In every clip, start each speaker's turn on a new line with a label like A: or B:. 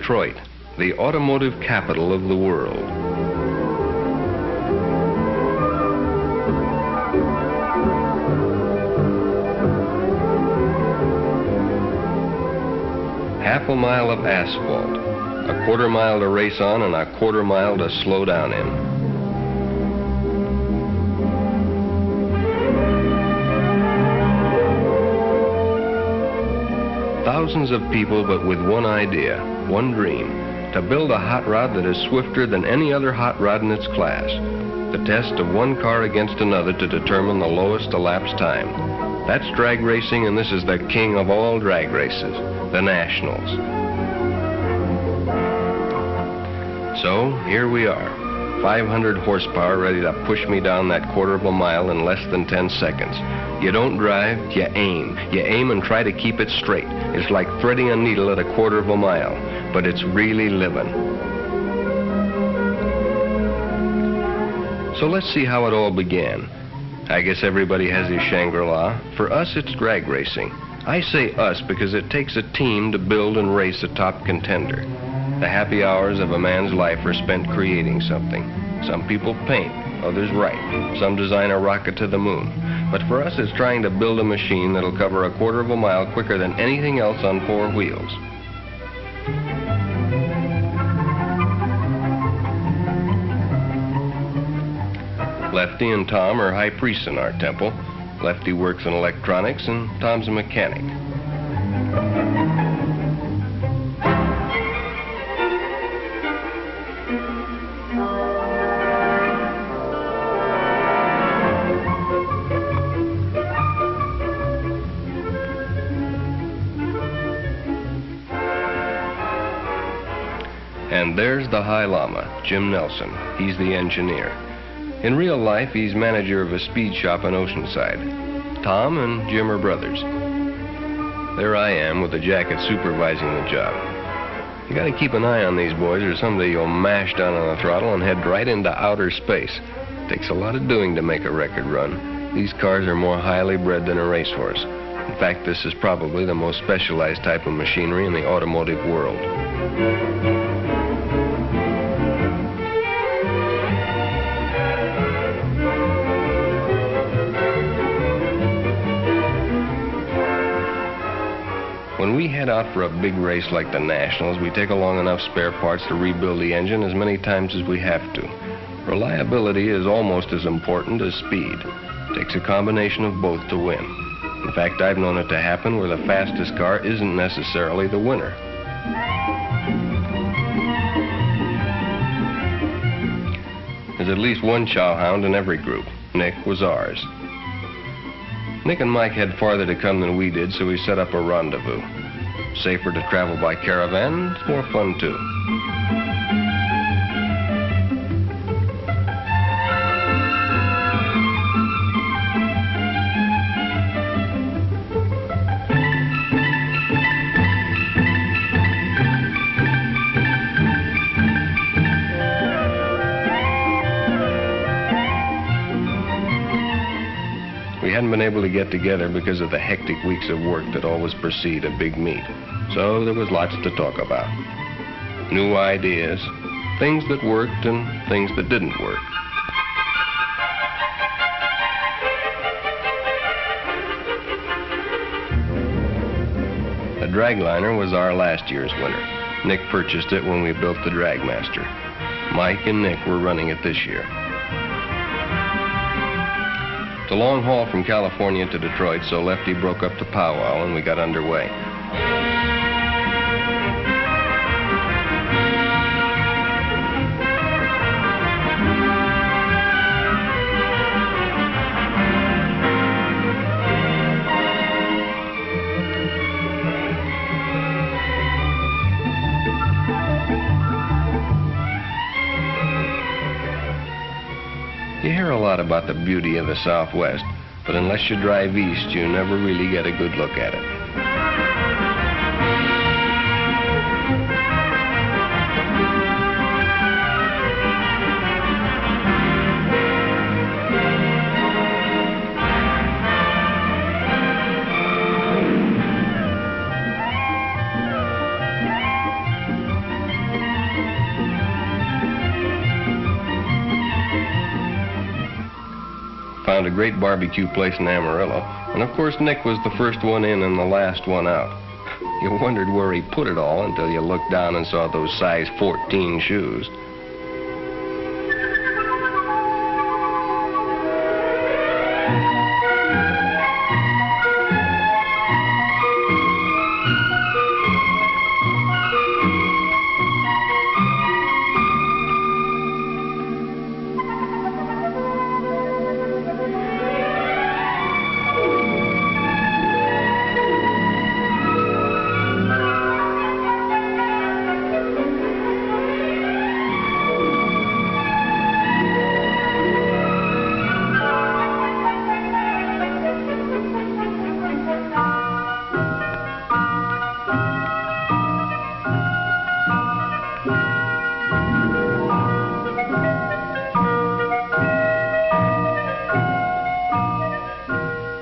A: Detroit, the automotive capital of the world. Half a mile of asphalt, a quarter mile to race on and a quarter mile to slow down in. Thousands of people, but with one idea, one dream, to build a hot rod that is swifter than any other hot rod in its class. The test of one car against another to determine the lowest elapsed time. That's drag racing, and this is the king of all drag races, the Nationals. So, here we are, 500 horsepower ready to push me down that quarter of a mile in less than 10 seconds. You don't drive, you aim. You aim and try to keep it straight. It's like threading a needle at a quarter of a mile, but it's really living. So let's see how it all began. I guess everybody has his Shangri-La. For us, it's drag racing. I say us because it takes a team to build and race a top contender. The happy hours of a man's life are spent creating something. Some people paint, others write. Some design a rocket to the moon. But for us, it's trying to build a machine that'll cover a quarter of a mile quicker than anything else on four wheels. Lefty and Tom are high priests in our temple. Lefty works in electronics and Tom's a mechanic. And there's the High Llama, Jim Nelson. He's the engineer. In real life, he's manager of a speed shop in Oceanside. Tom and Jim are brothers. There I am with the jacket supervising the job. You gotta keep an eye on these boys or someday you'll mash down on the throttle and head right into outer space. Takes a lot of doing to make a record run. These cars are more highly bred than a racehorse. In fact, this is probably the most specialized type of machinery in the automotive world. When we head out for a big race like the Nationals, we take along enough spare parts to rebuild the engine as many times as we have to. Reliability is almost as important as speed. It takes a combination of both to win. In fact, I've known it to happen where the fastest car isn't necessarily the winner. There's at least one chowhound in every group. Nick was ours. Nick and Mike had farther to come than we did, so we set up a rendezvous. Safer to travel by caravan, it's more fun too. We hadn't been able to get together because of the hectic weeks of work that always precede a big meet. So there was lots to talk about. New ideas, things that worked and things that didn't work. The Dragliner was our last year's winner. Nick purchased it when we built the Dragmaster. Mike and Nick were running it this year. It's a long haul from California to Detroit, so Lefty broke up the powwow and we got underway. You hear a lot about the beauty of the Southwest, but unless you drive east, you never really get a good look at it. found a great barbecue place in Amarillo, and of course Nick was the first one in and the last one out. You wondered where he put it all until you looked down and saw those size 14 shoes.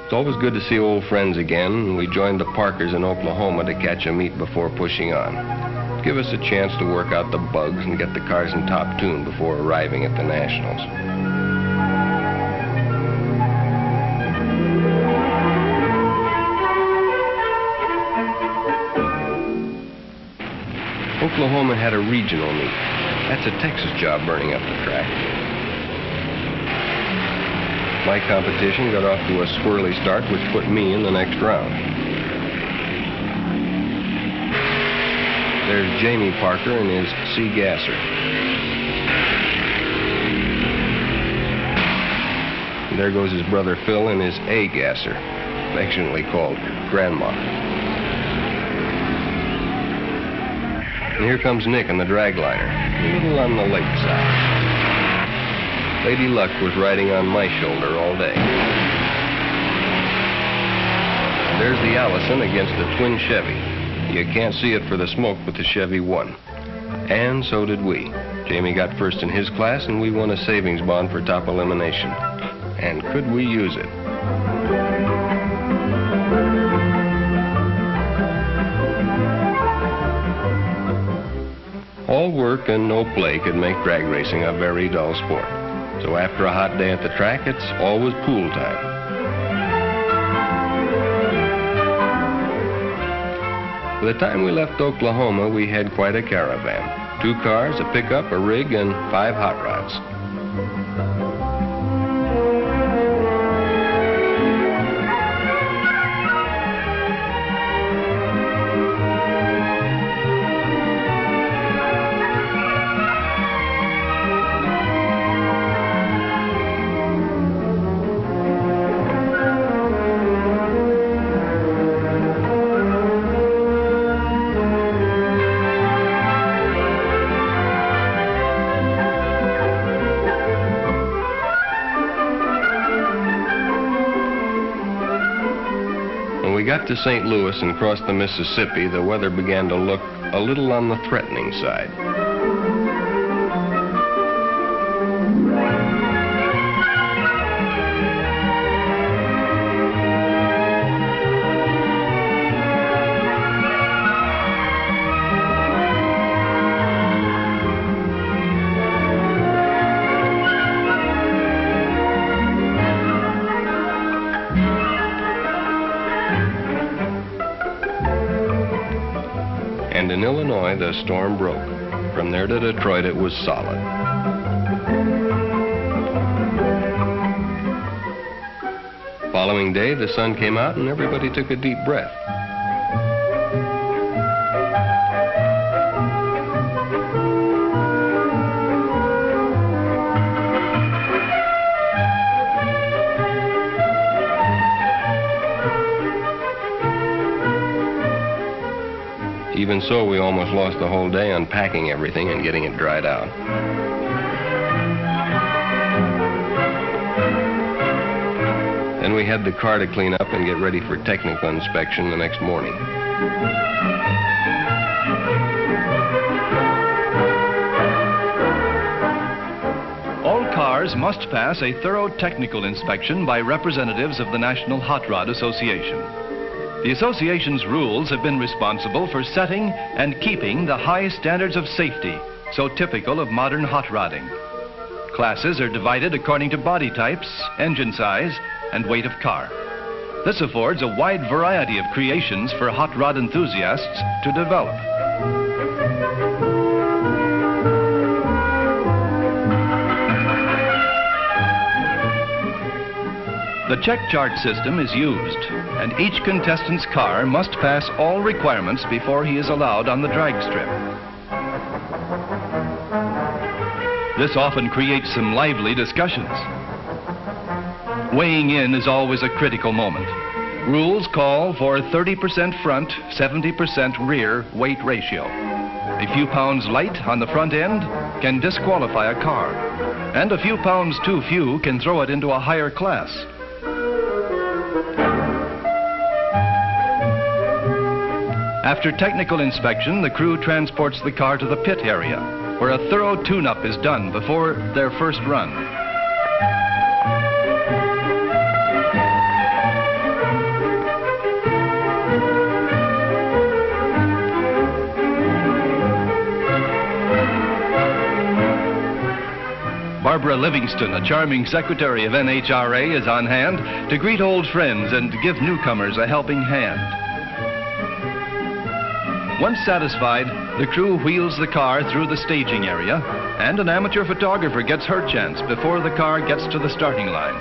A: It's always good to see old friends again, and we joined the Parkers in Oklahoma to catch a meet before pushing on. Give us a chance to work out the bugs and get the cars in top tune before arriving at the Nationals. Oklahoma had a regional meet. That's a Texas job, burning up the track. My competition got off to a swirly start, which put me in the next round. There's Jamie Parker and his C Gasser. And there goes his brother Phil and his A Gasser, affectionately called Grandma. And here comes Nick in the dragliner, a little on the late side. Lady Luck was riding on my shoulder all day. There's the Allison against the twin Chevy. You can't see it for the smoke, but the Chevy won. And so did we. Jamie got first in his class, and we won a savings bond for top elimination. And could we use it? All work and no play could make drag racing a very dull sport. So after a hot day at the track, it's always pool time. By the time we left Oklahoma, we had quite a caravan. 2 cars, a pickup, a rig, and 5 hot rods. When we got to St. Louis and crossed the Mississippi, the weather began to look a little on the threatening side. And in Illinois, the storm broke. From there to Detroit, it was solid. Following day, the sun came out and everybody took a deep breath. Even so, we almost lost the whole day unpacking everything and getting it dried out. Then we had the car to clean up and get ready for technical inspection the next morning.
B: All cars must pass a thorough technical inspection by representatives of the National Hot Rod Association. The association's rules have been responsible for setting and keeping the high standards of safety so typical of modern hot rodding. classes are divided according to body types, engine size, and weight of car. This affords a wide variety of creations for hot rod enthusiasts to develop. The check chart system is used, and each contestant's car must pass all requirements before he is allowed on the drag strip. This often creates some lively discussions. Weighing in is always a critical moment. Rules call for 30% front, 70% rear weight ratio. A few pounds light on the front end can disqualify a car, and a few pounds too few can throw it into a higher class. After technical inspection, the crew transports the car to the pit area, where a thorough tune-up is done before their first run. Barbara Livingston, a charming secretary of NHRA, is on hand to greet old friends and give newcomers a helping hand. Once satisfied, the crew wheels the car through the staging area, and an amateur photographer gets her chance before the car gets to the starting line.